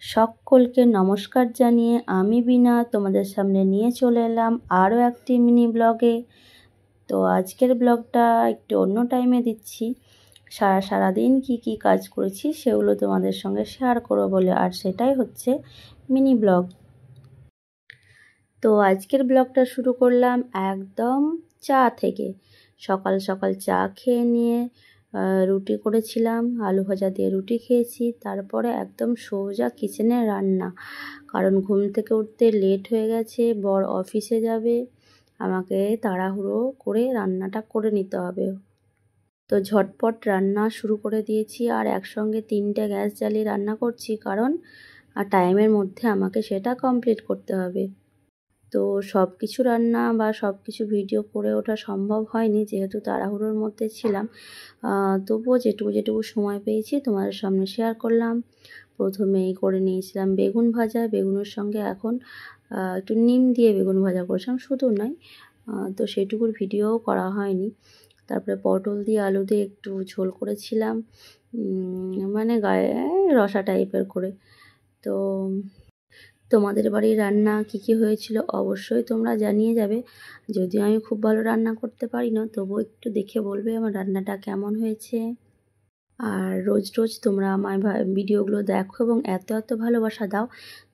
সকলকে নমস্কার জানিয়ে আমি বিনা তোমাদের সামনে নিয়ে চলে এলাম আরও একটি মিনি ব্লগে। তো আজকের ব্লগটা একটু অন্য টাইমে দিচ্ছি। সারাদিন কি কাজ করেছি সেগুলো তোমাদের সঙ্গে শেয়ার করব বলে, আর সেটাই হচ্ছে মিনি ব্লগ। তো আজকের ব্লগটা শুরু করলাম একদম চা থেকে। সকাল সকাল চা খেয়ে নিয়ে রুটি করেছিলাম, আলু ভাজা দিয়ে রুটি খেয়েছি। তারপরে একদম সোজা কিচেনে রান্না, কারণ ঘুম থেকে উঠতে লেট হয়ে গেছে, বর অফিসে যাবে, আমাকে তাড়াহুড়ো করে রান্নাটা করে নিতে হবে। তো ঝটপট রান্না শুরু করে দিয়েছি, আর একসঙ্গে 3টে গ্যাস জ্বালিয়ে রান্না করছি, কারণ টাইমের মধ্যে আমাকে সেটা কমপ্লিট করতে হবে। তো সব কিছু রান্না বা সব কিছু ভিডিও করে ওঠা সম্ভব হয়নি, যেহেতু তাড়াহুড়োর মধ্যে ছিলাম। তবুও যেটুকু সময় পেয়েছি তোমাদের সামনে শেয়ার করলাম। প্রথমেই করে নিয়েছিলাম বেগুন ভাজা, বেগুনের সঙ্গে এখন একটু নিম দিয়ে বেগুন ভাজা করেছিলাম, শুধু নয়, তো সেটুকুর ভিডিও করা হয়নি। তারপরে পটল দিয়ে আলু দিয়ে একটু ঝোল করেছিলাম, মানে গায়ে রসা টাইপের করে। তো তোমাদের বাড়ির রান্না কি হয়েছিল অবশ্যই তোমরা জানিয়ে যাবে। যদিও আমি খুব ভালো রান্না করতে পারি না, তবুও একটু দেখে বলবে আমার রান্নাটা কেমন হয়েছে। আর রোজ রোজ তোমরা আমার ভিডিওগুলো দেখো এবং এত ভালোবাসা দাও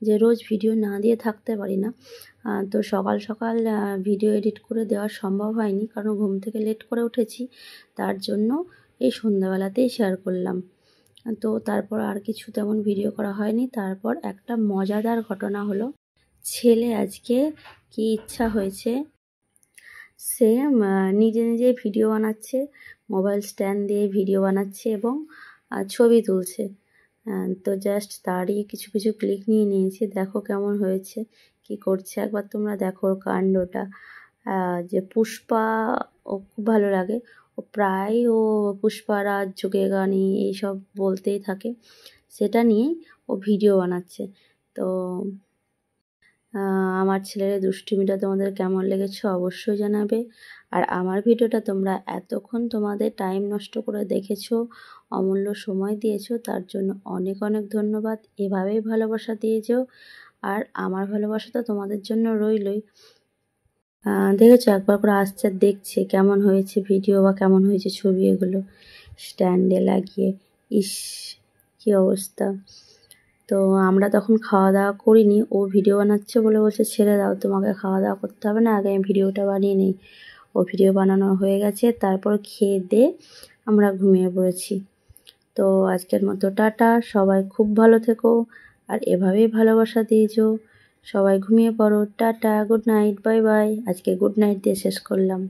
যে রোজ ভিডিও না দিয়ে থাকতে পারি না। তো সকাল সকাল ভিডিও এডিট করে দেওয়া সম্ভব হয়নি, কারণ ঘুম থেকে লেট করে উঠেছি, তার জন্য এই সন্ধ্যাবেলাতেই শেয়ার করলাম। তো তারপর আর কিছু তেমন ভিডিও করা হয়নি। তারপর একটা মজাদার ঘটনা হলো, ছেলে আজকে কি ইচ্ছা হয়েছে, সে নিজে ভিডিও বানাচ্ছে, মোবাইল স্ট্যান্ড দিয়ে ভিডিও বানাচ্ছে এবং ছবি তুলছে। তো জাস্ট তারই কিছু ক্লিক নিয়ে নিয়েছি, দেখো কেমন হয়েছে, কি করছে একবার তোমরা দেখো ওর কাণ্ডটা। যে পুষ্পা ও খুব ভালো লাগে, ও প্রায় পুষ্পারাজ যোগে গানি এইসব বলতেই থাকে, সেটা নিয়েই ও ভিডিও বানাচ্ছে। তো আমার ছেলের দুষ্টুমিটা তোমাদের কেমন লেগেছে অবশ্যই জানাবে। আর আমার ভিডিওটা তোমরা এতক্ষণ তোমাদের টাইম নষ্ট করে দেখেছো, অমূল্য সময় দিয়েছো, তার জন্য অনেক ধন্যবাদ। এভাবেই ভালোবাসা দিয়ে যেও, আর আমার ভালোবাসা তো তোমাদের জন্য রইলই। দেখেছো একবার করে আসছে, দেখছে কেমন হয়েছে ভিডিও বা কেমন হয়েছে ছবি, এগুলো স্ট্যান্ডে লাগিয়ে। ইস, কি অবস্থা। তো আমরা তখন খাওয়া দাওয়া করিনি, ও ভিডিও বানাচ্ছে বলে বলছে ছেড়ে দাও, তোমাকে খাওয়া দাওয়া করতে হবে না, আগে আমি ভিডিওটা বানিয়ে নিই। ও ভিডিও বানানো হয়ে গেছে, তারপর খেয়ে দিয়ে আমরা ঘুমিয়ে পড়েছি। তো আজকের মতো টাটা, সবাই খুব ভালো থেকো, আর এভাবেই ভালোবাসা দিয়েছো। সবাই ঘুমিয়ে পড়ো, tata, good night, bye bye. আজকে গুড নাইট দিয়ে শেষ করলাম।